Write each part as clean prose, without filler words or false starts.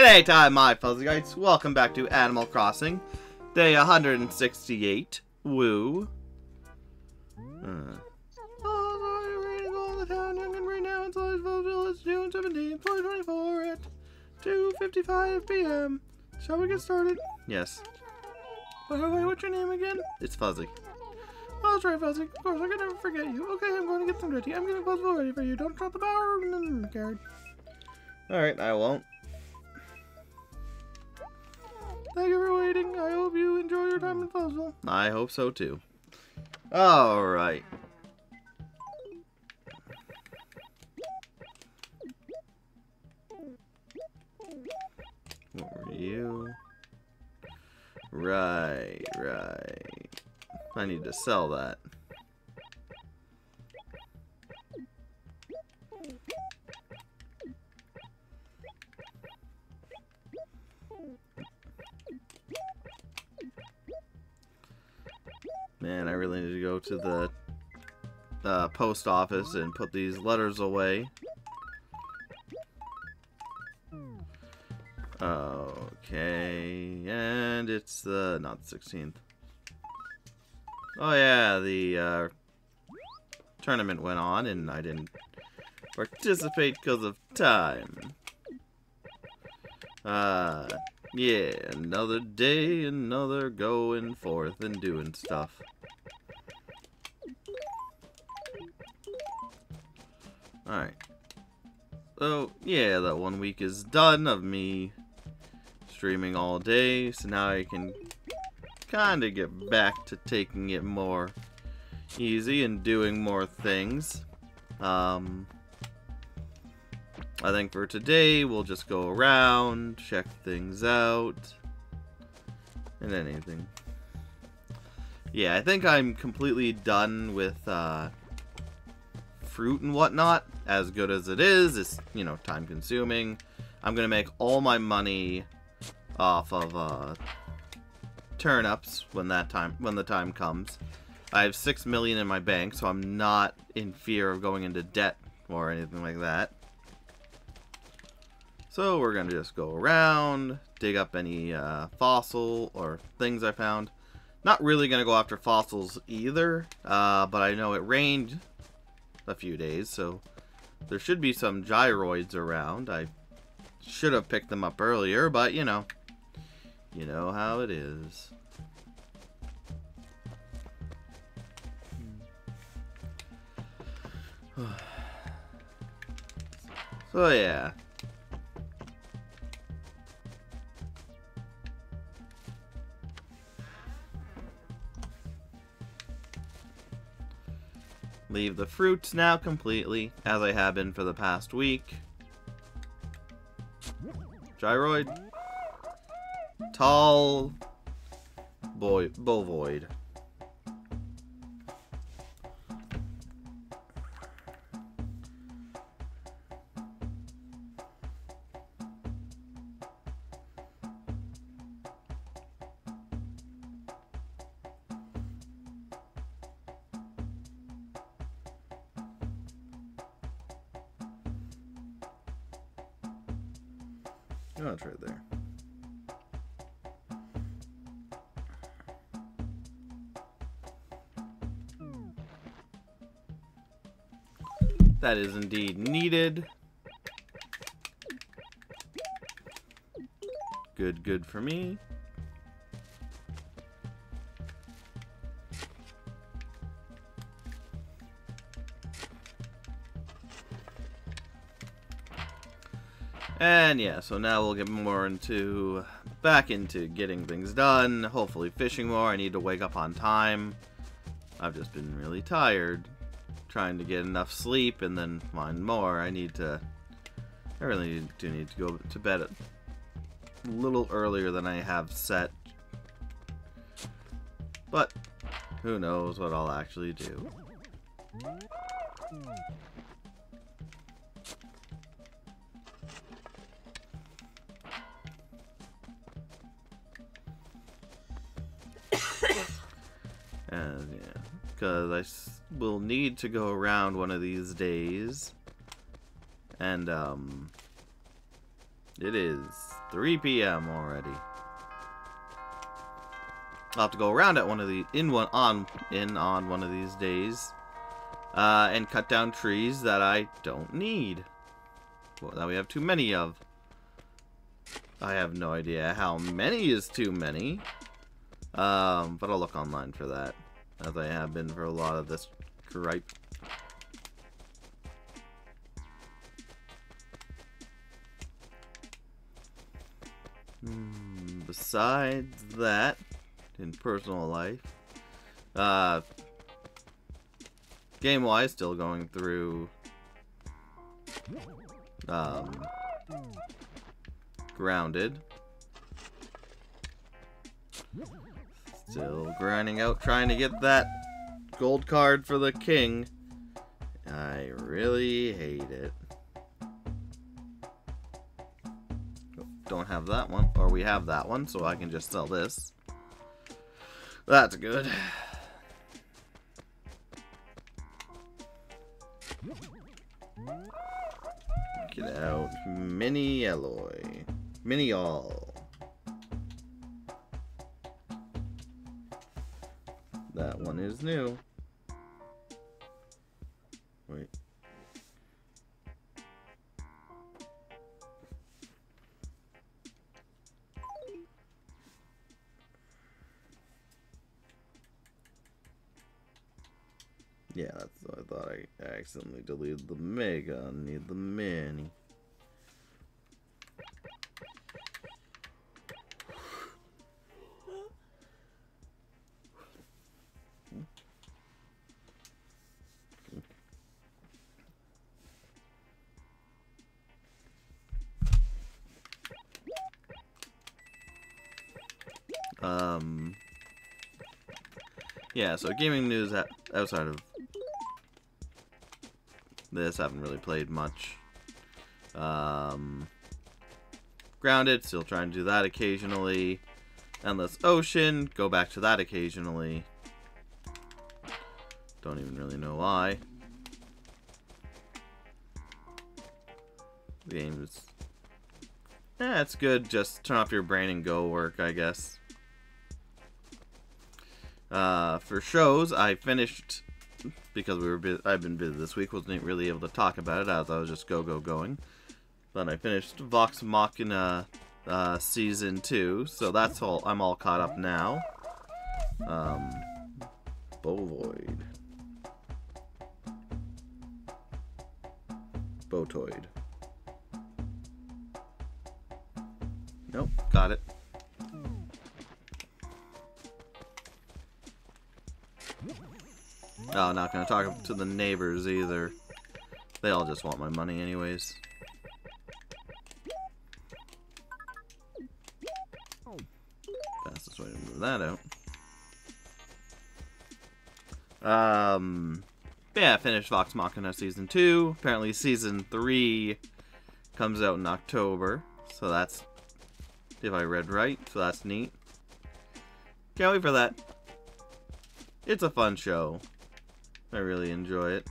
G'day time, my fuzzy guys. Welcome back to Animal Crossing, day 168. Woo. Right now inside Fuzzvill. It's June 17th, 2024 at 2:55 p.m. Shall we get started? Yes. Wait, what's your name again? It's Fuzzy. I'll try, Fuzzy. Of course, I can never forget you. Okay, I'm going to get some ready. I'm getting Fuzzvill ready for you. Don't drop the power card. Alright, I won't. Thank you for waiting. I hope you enjoy your time in Fuzzvill. I hope so too. Alright. What were you? Right. I need to sell that. Man, I really need to go to the post office and put these letters away. Okay, and it's not the 16th. Oh yeah, the tournament went on and I didn't participate because of time. Yeah, another day, another going forth and doing stuff. Alright. So, yeah, that 1 week is done of me streaming all day, so now I can kind of get back to taking it more easy and doing more things. I think for today, we'll just go around, check things out, and anything. Yeah, I think I'm completely done with fruit and whatnot. As good as it is, it's, you know, time consuming. I'm gonna make all my money off of turnips when the time comes. I have 6 million in my bank, so I'm not in fear of going into debt or anything like that. So we're gonna just go around, dig up any fossil or things I found. Not really gonna go after fossils either, but I know it rained a few days, so there should be some gyroids around. I should have picked them up earlier, but you know how it is. So yeah. Leave the fruits now completely, as I have been for the past week. Gyroid. Tall. Bovoid. Oh, it's right there. That is indeed needed. Good for me. And yeah, so now we'll get more back into getting things done, hopefully fishing more. I need to wake up on time. I've just been really tired trying to get enough sleep and then find more. I really do need to go to bed a little earlier than I have set. But who knows what I'll actually do. And yeah, because I will need to go around one of these days, and it is 3 p.m. already. I'll have to go around at one of the on one of these days, and cut down trees that I don't need. Well, that we have too many of. I have no idea how many is too many. But I'll look online for that, as I have been for a lot of this gripe. Besides that, in personal life, game-wise, still going through Grounded. Still grinding out, trying to get that gold card for the king. I really hate it. Don't have that one, or we have that one, so I can just sell this. That's good. Get out. Mini alloy. Mini all. That one is new. Wait. Yeah, that's what I thought. I accidentally deleted the mega. I need the mini. Yeah, so gaming news outside of this, I haven't really played much. Grounded, still trying to do that occasionally. Endless Ocean, go back to that occasionally. Don't even really know why. The game is... it's good, just turn off your brain and go work, I guess. For shows, I finished, because I've been busy this week, wasn't really able to talk about it as I was just going. But I finished Vox Machina Season 2, so that's all. I'm all caught up now. Bovoid. Botoid. Nope, got it. Oh, not gonna talk to the neighbors either. They all just want my money anyways. Fastest way to move that out. Yeah, I finished Vox Machina Season 2. Apparently Season 3 comes out in October. So that's, if I read right, so that's neat. Can't wait for that. It's a fun show. I really enjoy it.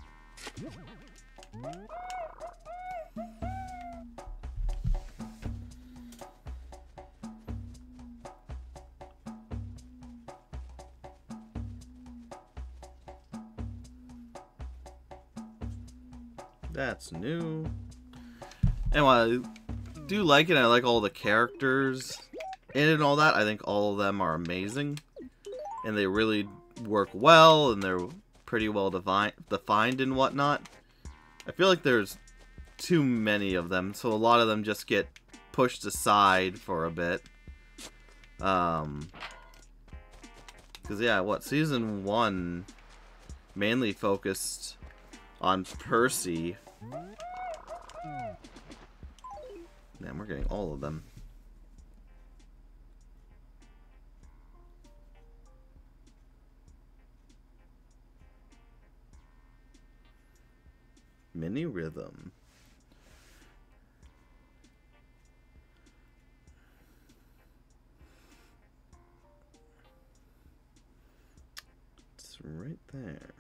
That's new. And while I do like it, I like all the characters in it and all that. I think all of them are amazing. And they really work well, and they're pretty well defined and whatnot. I feel like there's too many of them, so a lot of them just get pushed aside for a bit. Because, yeah, Season 1 mainly focused on Percy. Man, we're getting all of them. Mini Rhythm. It's right there.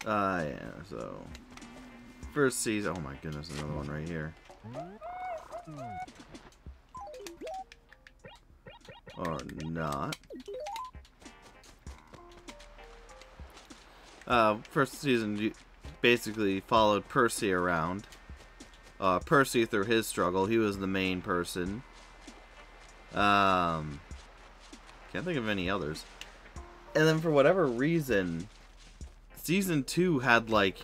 Yeah, so... First season... Oh my goodness, another one right here. Or not. First season you basically followed Percy around. Percy through his struggle. He was the main person. Can't think of any others. And then for whatever reason, season 2 had like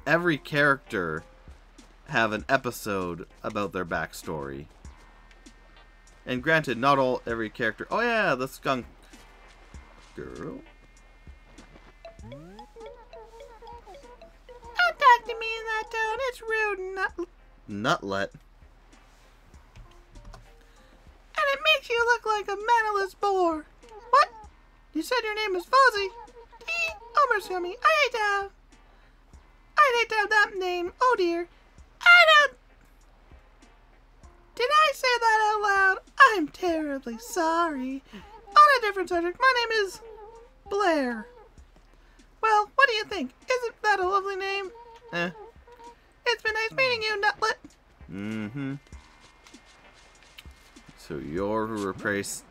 every character have an episode about their backstory. And granted, not every character... Oh yeah, the skunk girl. Don't talk to me in that tone. It's rude, Nutlet. And it makes you look like a mannerless boar. What? You said your name is Fuzzy? Oh, mercy on me. I'd hate to have that name. Oh dear. Did I say that out loud? I'm terribly sorry. On a different subject, my name is Blair. Well, what do you think? Isn't that a lovely name? It's been nice meeting you, Nutlet. Mm-hmm. So you're who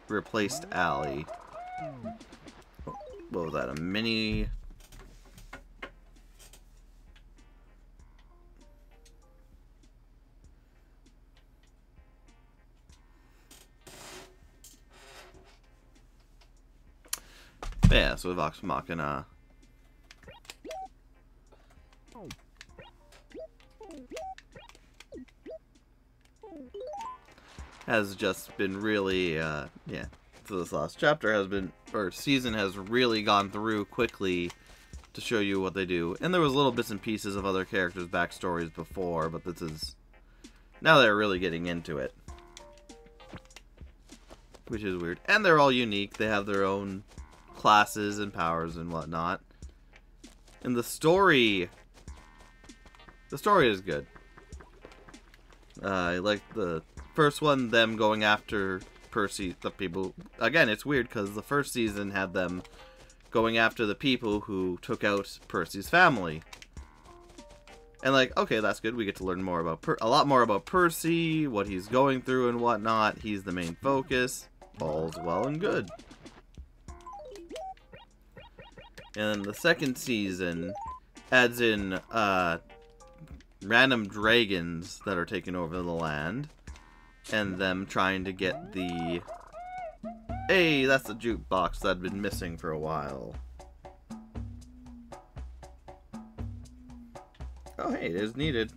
replaced Alli. What was that, a mini... Yeah, so Vox Machina. Has just been really, yeah. So this last chapter has been, or season has really gone through quickly to show you what they do. And there was little bits and pieces of other characters' backstories before, but this is, now they're really getting into it. Which is weird. And they're all unique. They have their own classes and powers and whatnot. And the story is good. I like the first one, them going after Percy, the people. Again, it's weird because the first season had them going after the people who took out Percy's family. And like, okay, that's good. We get to learn more about a lot more about Percy, what he's going through and whatnot. He's the main focus. All's well and good. And the second season adds in random dragons that are taking over the land, and them trying to get the... Hey, that's the jukebox that had been missing for a while. Oh, hey, it is needed.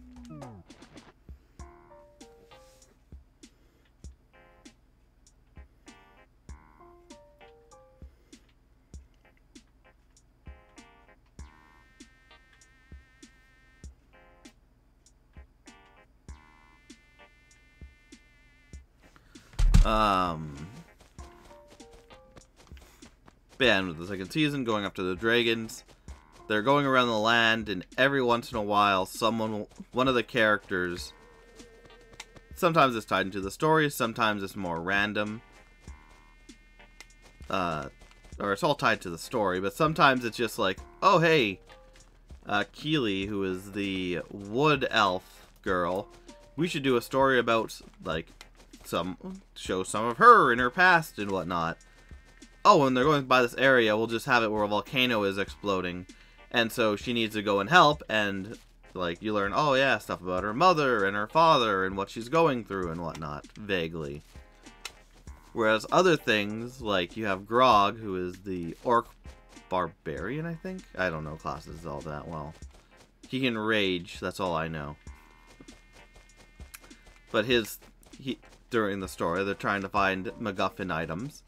And with the second season, going after the dragons, they're going around the land, and every once in a while, one of the characters, sometimes it's tied into the story, sometimes it's more random, or it's all tied to the story, but sometimes it's just like, oh hey, Keely, who is the wood elf girl, we should do a story about, like, show some of her in her past and whatnot. Oh, when they're going by this area, we'll just have it where a volcano is exploding. And so she needs to go and help, and, like, you learn, oh yeah, stuff about her mother and her father and what she's going through and whatnot, vaguely. Whereas other things, like you have Grog, who is the orc barbarian, I think? I don't know classes all that well. He can rage, that's all I know. But during the story, they're trying to find MacGuffin items.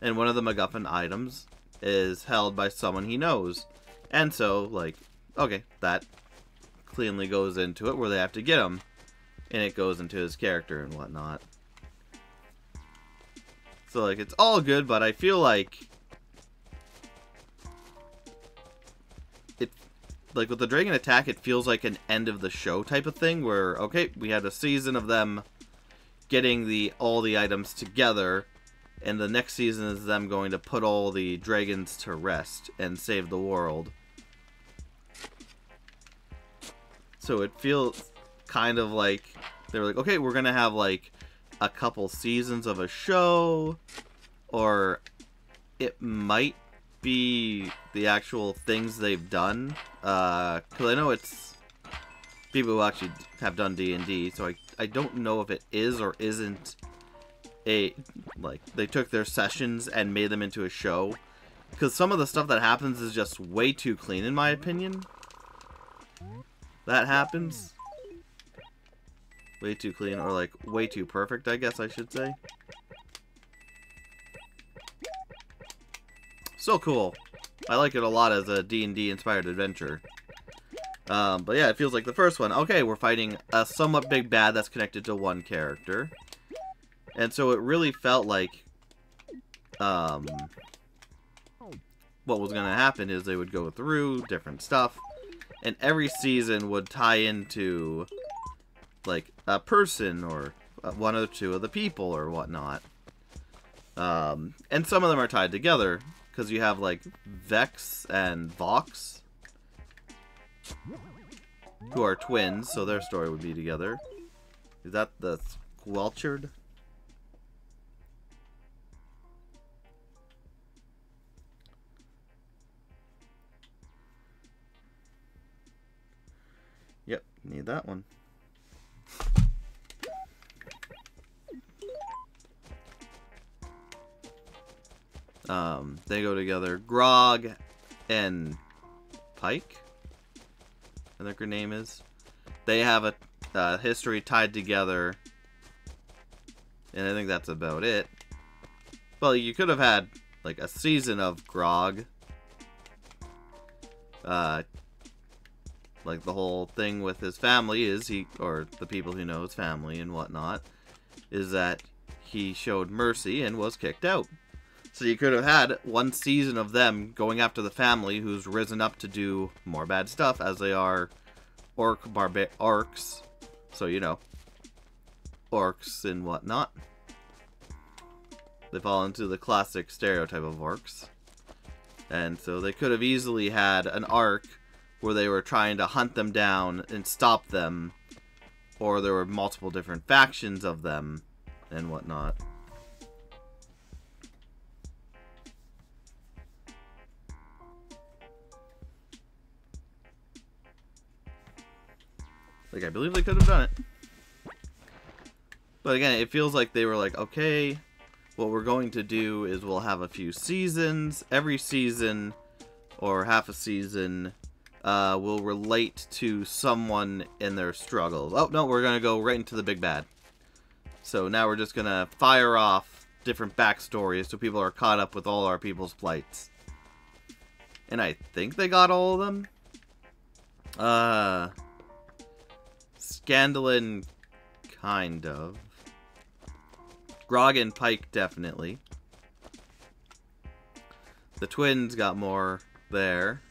And one of the MacGuffin items is held by someone he knows. And so, like, okay, that cleanly goes into it where they have to get him. And it goes into his character and whatnot. So, like, it's all good, but I feel like... Like, with the Dragon Attack, it feels like an end of the show type of thing, where, okay, we had a season of them getting all the items together, and the next season is them going to put all the dragons to rest and save the world. So it feels kind of like they were like, okay, we're gonna have like a couple seasons of a show, or it might be the actual things they've done. Because I know it's people who actually have done D&D, so I don't know if it is or isn't like they took their sessions and made them into a show. Because some of the stuff that happens is just way too clean, in my opinion. That happens. Way too clean, or like way too perfect, I guess I should say. So cool. I like it a lot as a D&D inspired adventure. But yeah, it feels like the first one. Okay, we're fighting a somewhat big bad that's connected to one character. And so it really felt like what was going to happen is they would go through different stuff, and every season would tie into like a person or one or two of the people or whatnot. And some of them are tied together because you have like Vex and Vox, who are twins, so their story would be together. Is that the Squelchard? Yep, need that one. They go together. Grog and Pike, I think her name is. They have a history tied together, and I think that's about it. Well, you could have had like a season of Grog. Like the whole thing with his family is or the people who know his family and whatnot, is that he showed mercy and was kicked out. So you could have had one season of them going after the family who's risen up to do more bad stuff, as they are orcs. So, you know, orcs and whatnot. They fall into the classic stereotype of orcs. And so they could have easily had an arc where they were trying to hunt them down and stop them, or there were multiple different factions of them and whatnot. Like, I believe they could have done it. But again, it feels like they were like, okay, what we're going to do is we'll have a few seasons. Every season, or half a season, will relate to someone in their struggles. Oh, no, we're going to go right into the big bad. So now we're just going to fire off different backstories so people are caught up with all our people's plights. And I think they got all of them. Scandalin, kind of. Grog and Pike, definitely. The twins got more there.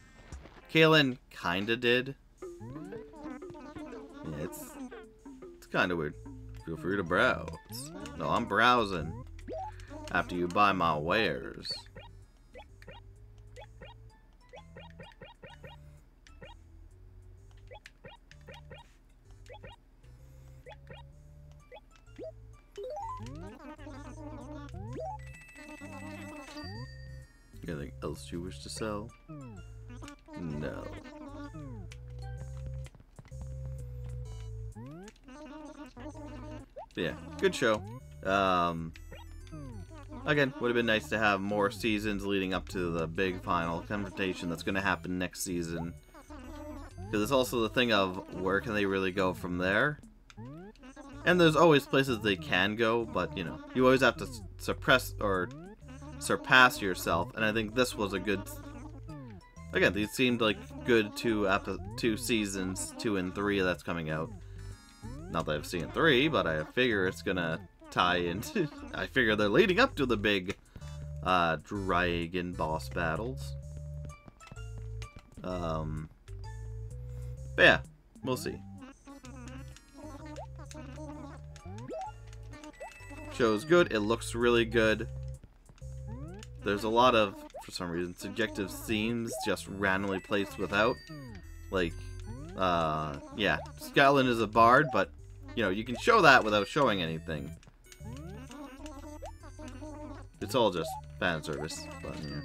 Kaelin kinda did. Yeah, it's kinda weird. Feel free to browse. No, I'm browsing after you buy my wares. Anything else you wish to sell? No. Yeah, good show. Again, would have been nice to have more seasons leading up to the big final confrontation that's going to happen next season. Because it's also the thing of where can they really go from there? And there's always places they can go, but you know, you always have to suppress or surpass yourself, and I think this was a good. Again, these seemed like good two seasons, 2 and 3 that's coming out. Not that I've seen 3, but I figure it's gonna tie into. I figure they're leading up to the big dragon boss battles. But yeah, we'll see. Show's good. It looks really good. There's a lot of, for some reason, subjective themes just randomly placed without. Like, Yeah, Skyland is a bard, but, you know, you can show that without showing anything. It's all just fan service, but, yeah.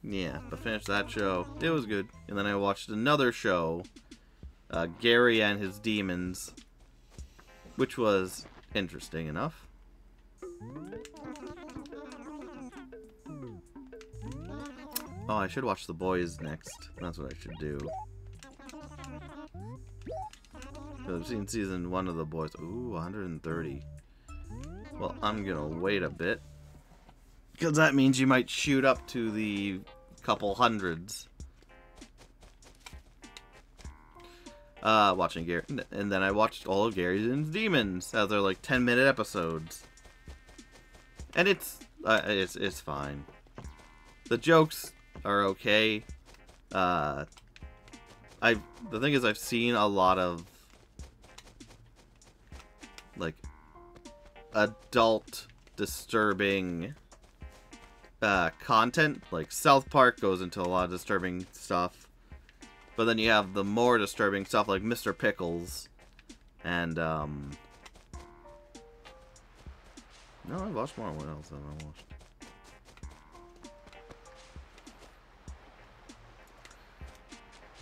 Yeah, but finished that show. It was good. And then I watched another show, Gary and His Demons, which was interesting enough. Oh, I should watch The Boys next. That's what I should do. I've seen season 1 of The Boys. Ooh, 130. Well, I'm gonna wait a bit. Because that means you might shoot up to the couple hundreds. Watching Gary. And then I watched all of Gary's and Demons. As they're like 10-minute episodes. And it's fine. The jokes are okay. The thing is, I've seen a lot of like adult disturbing content. Like South Park goes into a lot of disturbing stuff, but then you have the more disturbing stuff like Mr. Pickles and no, I watched more. What else have I watched?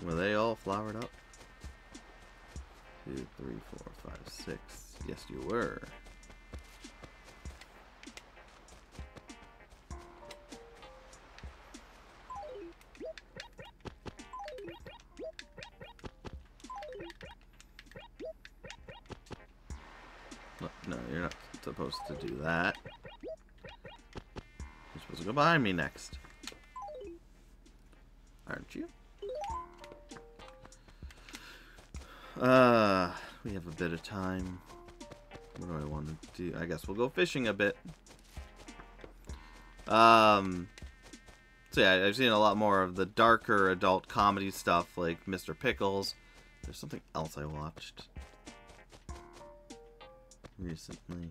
Were they all flowered up? 2, 3, 4, 5, 6. Yes, you were. No, you're not supposed to do that. You're supposed to go behind me next. Aren't you? We have a bit of time. What do I want to do? I guess we'll go fishing a bit. So yeah, I've seen a lot more of the darker adult comedy stuff, like Mr. Pickles. There's something else I watched recently.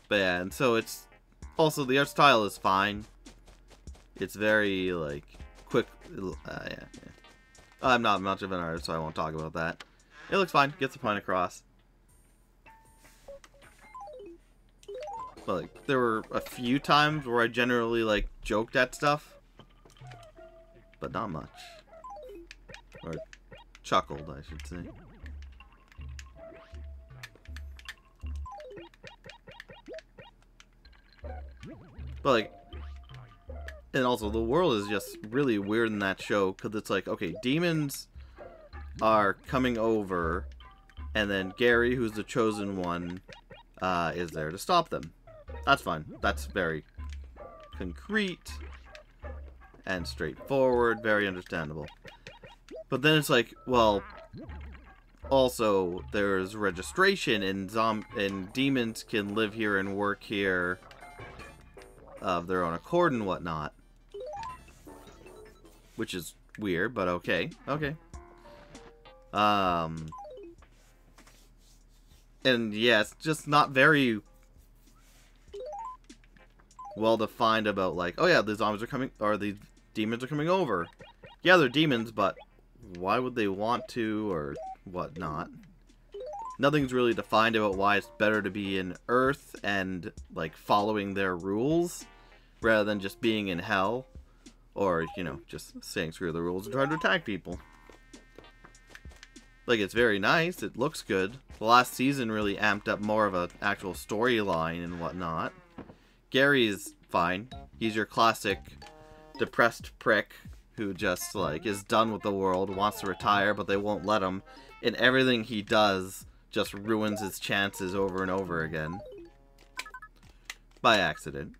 But yeah, and so it's also the art style is fine. It's very like quick. Yeah. I'm not much of an artist, so I won't talk about that. It looks fine. Gets the point across. But like, there were a few times where I generally like joked at stuff, but not much. Or chuckled, I should say. But like, and also the world is just really weird in that show, because it's like, okay, demons are coming over, and then Gary, who's the chosen one, is there to stop them. That's fine. That's very concrete and straightforward, very understandable. But then it's like, well, also there's registration, and demons can live here and work here of their own accord and whatnot. Which is weird, but okay. Okay. And yeah, it's just not very well defined about like, oh yeah, the zombies are coming, or the demons are coming over. Yeah, they're demons, but why would they want to, or whatnot? Nothing's really defined about why it's better to be in Earth and like following their rules rather than just being in hell. Or, you know, just saying screw the rules and trying to attack people. Like, it's very nice. It looks good. The last season really amped up more of an actual storyline and whatnot. Gary is fine. He's your classic depressed prick who just, like, is done with the world, wants to retire, but they won't let him. And everything he does just ruins his chances over and over again. By accident.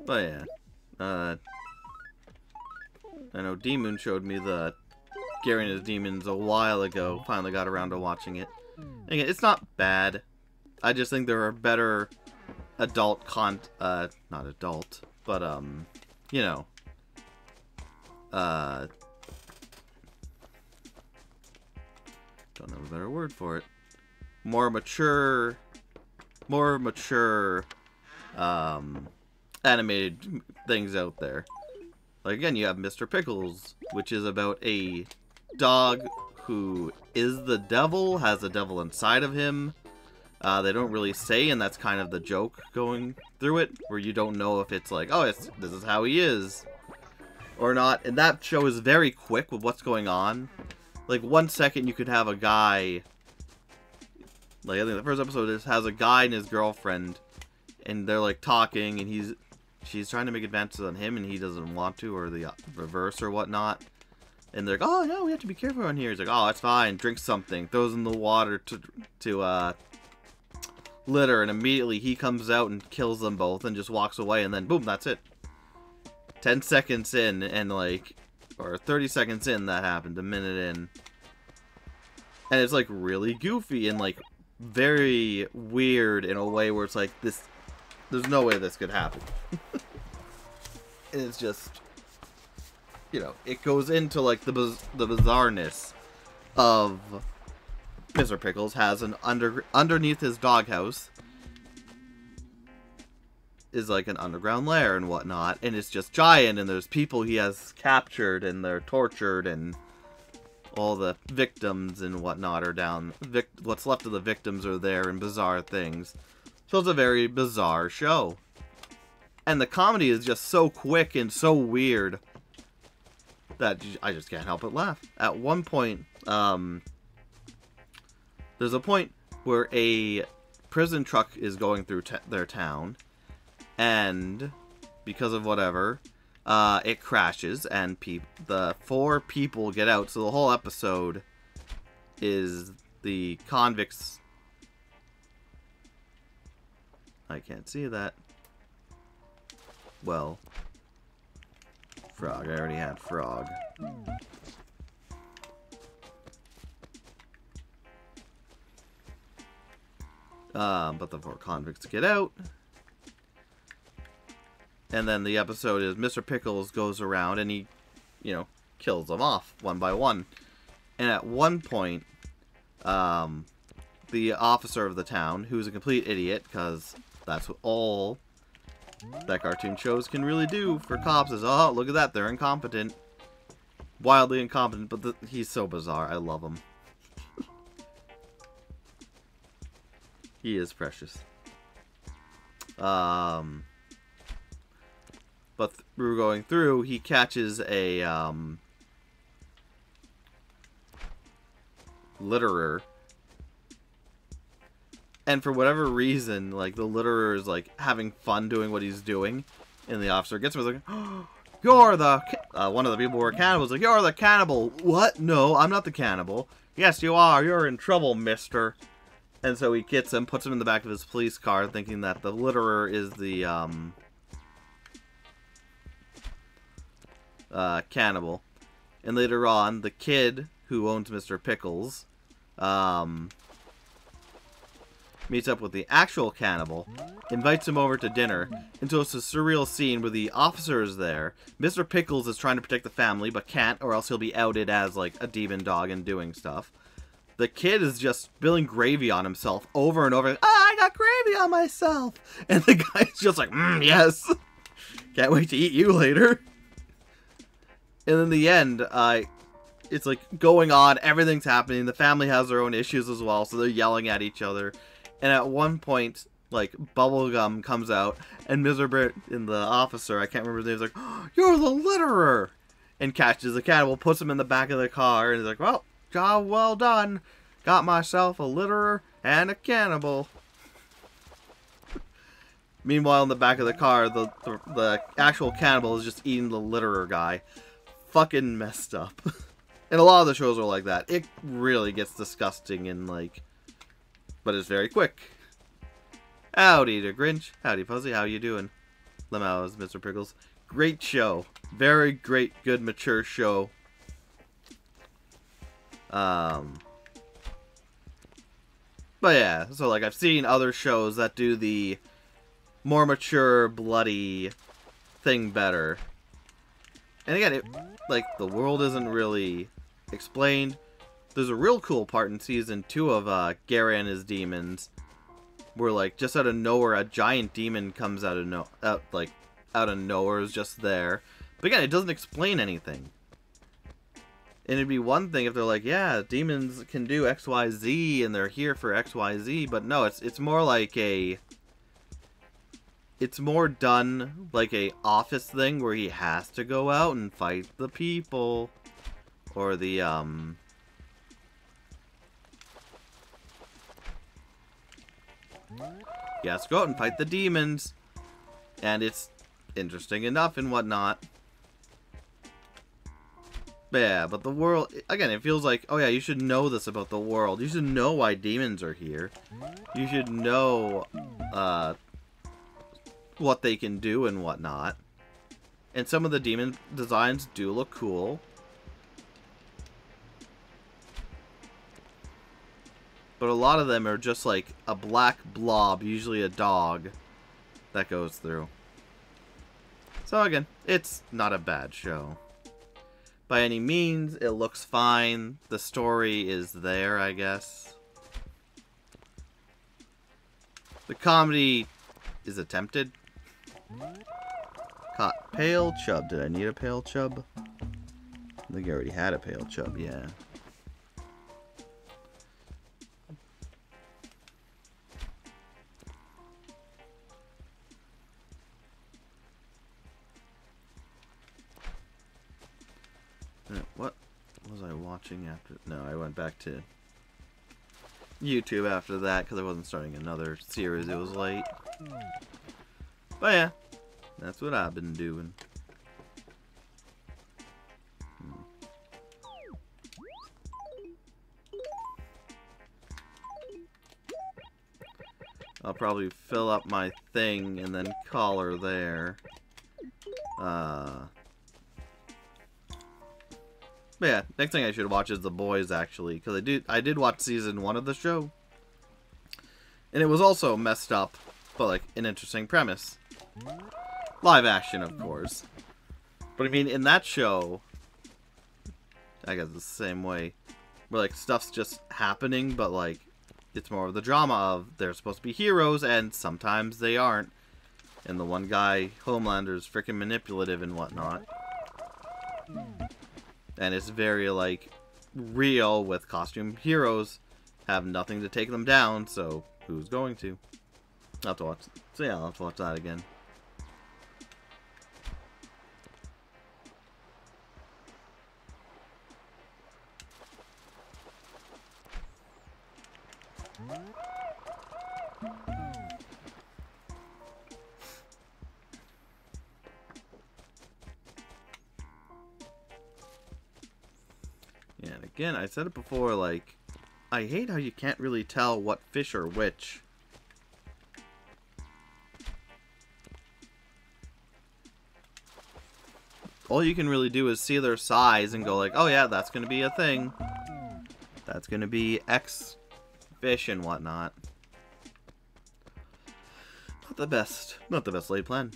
But yeah, I know D-Moon showed me the Gary and His Demons a while ago. Finally got around to watching it. Again, it's not bad. I just think there are better adult not adult, but, you know, don't have a better word for it. More mature, animated things out there. Like, again, you have Mr. Pickles, which is about a dog who is the devil, has the devil inside of him. They don't really say, and that's kind of the joke going through it, where you don't know if it's like, oh, this is how he is, or not. And that show is very quick with what's going on. Like, 1 second you could have a guy, like, I think the first episode has a guy and his girlfriend, and they're, like, talking, and she's trying to make advances on him, and he doesn't want to, or the reverse or whatnot. And they're like, oh, no, we have to be careful on here. He's like, oh, it's fine. Drink something. Throws in the water to litter, and immediately he comes out and kills them both and just walks away, and then, boom, that's it. 10 seconds in, and, like, or 30 seconds in, that happened. A minute in. And it's, like, really goofy and, like, very weird in a way where it's like, there's no way this could happen. And it's just, you know, it goes into, like, the bizarreness of Mr. Pickles has an underneath his doghouse is like an underground lair and whatnot, and it's just giant, and there's people he has captured, and they're tortured, and all the victims and whatnot are down. What's left of the victims are there, and bizarre things. So it's a very bizarre show. And the comedy is just so quick and so weird that I just can't help but laugh. At one point, there's a point where a prison truck is going through their town, and because of whatever, it crashes, and the 4 people get out. So the whole episode is the convicts. I can't see that. Well, frog. I already had frog. But the 4 convicts get out. And then the episode is Mr. Pickles goes around and he, you know, kills them off one by one. And at one point, the officer of the town, who's a complete idiot, because that's what all that cartoon shows can really do for cops, is, oh, look at that, they're incompetent. Wildly incompetent, but he's so bizarre. I love him. He is precious. But through going through, he catches a litterer, and for whatever reason, like, the litterer is like having fun doing what he's doing, and the officer gets him, like, oh, you're the one of the people who are cannibals, like, you're the cannibal. What? No, I'm not the cannibal. Yes, you are. You're in trouble, mister. And so he gets him, puts him in the back of his police car, thinking that the litterer is the cannibal. And later on, the kid who owns Mr. Pickles meets up with the actual cannibal, invites him over to dinner, and so it's a surreal scene where the officer is there. Mr. Pickles is trying to protect the family, but can't, or else he'll be outed as, like, a demon dog and doing stuff. The kid is just spilling gravy on himself over and over. I got gravy on myself! And the guy's just like, yes! Can't wait to eat you later. And in the end, it's like going on, everything's happening, the family has their own issues as well, so they're yelling at each other. And at one point, like, bubblegum comes out, and Mr. and the officer, I can't remember his name, is like, oh, you're the litterer! And catches the cannibal, puts him in the back of the car, and he's like, well, job well done. Got myself a litterer and a cannibal. Meanwhile, in the back of the car, the actual cannibal is just eating the litterer guy. Fucking messed up. And a lot of the shows are like that. It really gets disgusting and, like, but it's very quick. Howdy to Grinch. Howdy Fuzzy, how you doing? Lemao is Mr. Pickles. Great show. Very great, good, mature show. But yeah, so like I've seen other shows that do the more mature, bloody thing better. And again, like the world isn't really explained. There's a real cool part in season 2 of Gary and his demons, where like just out of nowhere a giant demon comes out of nowhere, is just there. But again, it doesn't explain anything. And it'd be one thing if they're like, yeah, demons can do XYZ and they're here for XYZ, but no, it's more like it's more done like a office thing where he has to go out and fight the people. Or the, he has to go out and fight the demons. And it's interesting enough and whatnot. But yeah, but the world, again, it feels like, oh yeah, you should know this about the world. You should know why demons are here. You should know, what they can do and whatnot. And some of the demon designs do look cool. But a lot of them are just like a black blob, usually a dog, that goes through. So again, it's not a bad show. By any means, it looks fine. The story is there, I guess. The comedy is attempted. Caught pale chub. Did I need a pale chub? I think I already had a pale chub, yeah. What was I watching after? No, I went back to YouTube after that because I wasn't starting another series. It was late. But yeah, that's what I've been doing. I'll probably fill up my thing and then call her there. But yeah, next thing I should watch is The Boys, actually, because I did watch season 1 of the show, and it was also messed up, but like an interesting premise. Live action, of course. But I mean, in that show, I guess the same way, where like stuff's just happening, but like it's more of the drama of they're supposed to be heroes, and sometimes they aren't. And the one guy, Homelander's freaking manipulative and whatnot. And it's very, like, real with costume heroes have nothing to take them down, so who's going to? I'll have to watch. So yeah, I'll have to watch that again. Yeah, and again, I said it before, like, I hate how you can't really tell what fish are which. All you can really do is see their size and go like, oh yeah, that's going to be a thing. That's going to be X fish and whatnot. Not the best laid plan.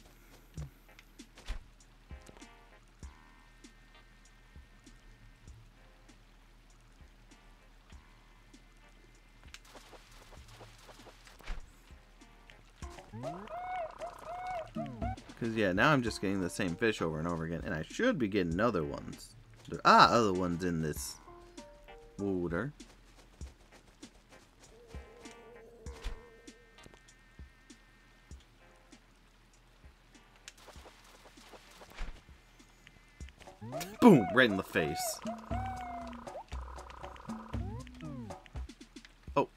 Because, yeah, now I'm just getting the same fish over and over again. And I should be getting other ones. There are other ones in this water. Boom! Right in the face. Oh.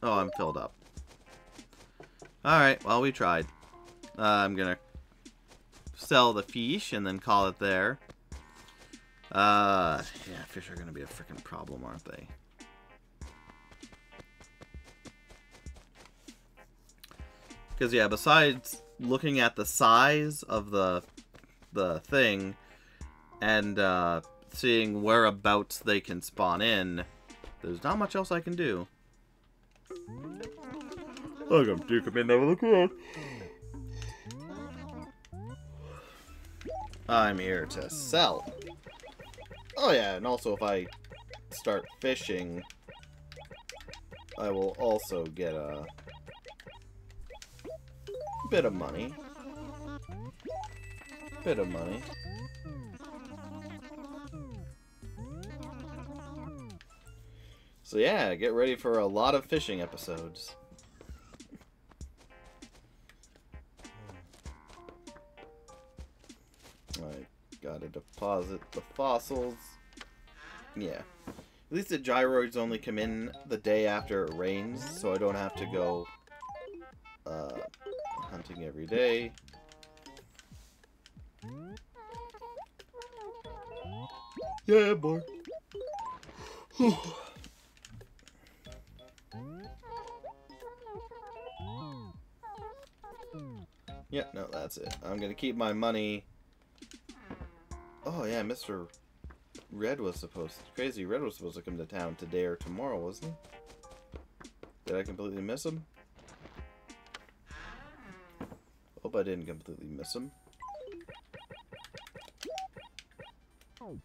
Oh, I'm filled up. Alright, well, we tried. I'm gonna sell the fish and then call it there. Yeah, fish are gonna be a freaking problem, aren't they? Because, yeah, besides looking at the size of the thing and seeing whereabouts they can spawn in, there's not much else I can do. Welcome to Command Level of Command. I'm here to sell. Oh yeah, and also if I start fishing, I will also get a bit of money. Bit of money. So yeah, get ready for a lot of fishing episodes. I gotta deposit the fossils. Yeah. At least the gyroids only come in the day after it rains, so I don't have to go hunting every day. Yeah, boy. Yeah, no, that's it. I'm gonna keep my money. Oh yeah, Mr. Red was supposed Crazy Red was supposed to come to town today or tomorrow, wasn't he? Did I completely miss him? Hope I didn't completely miss him. Oh.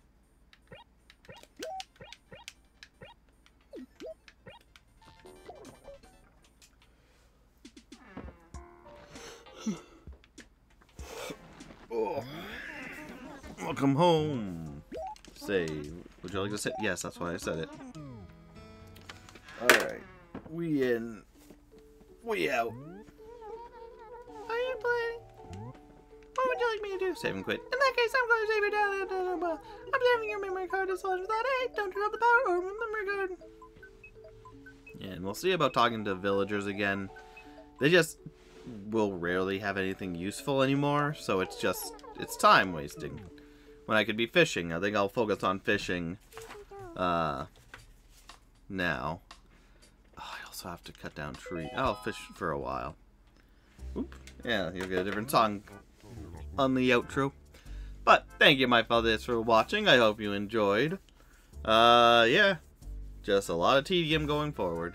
Welcome home. Say, would you like to say? Yes, that's why I said it. Alright. We in. We out. Are you playing? What would you like me to do? Save and quit. In that case, I'm going to save your data. I'm saving your memory card as long as that 8. Don't turn off the power or memory card. Yeah, and we'll see about talking to villagers again. They just will rarely have anything useful anymore, so it's time wasting. When I could be fishing, I think I'll focus on fishing now. Oh, I also have to cut down trees. I'll fish for a while. Oop. Yeah, you'll get a different song on the outro. But thank you, my fellas, for watching. I hope you enjoyed. Yeah. Just a lot of tedium going forward.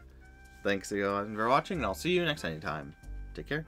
Thanks again for watching, and I'll see you next time. Take care.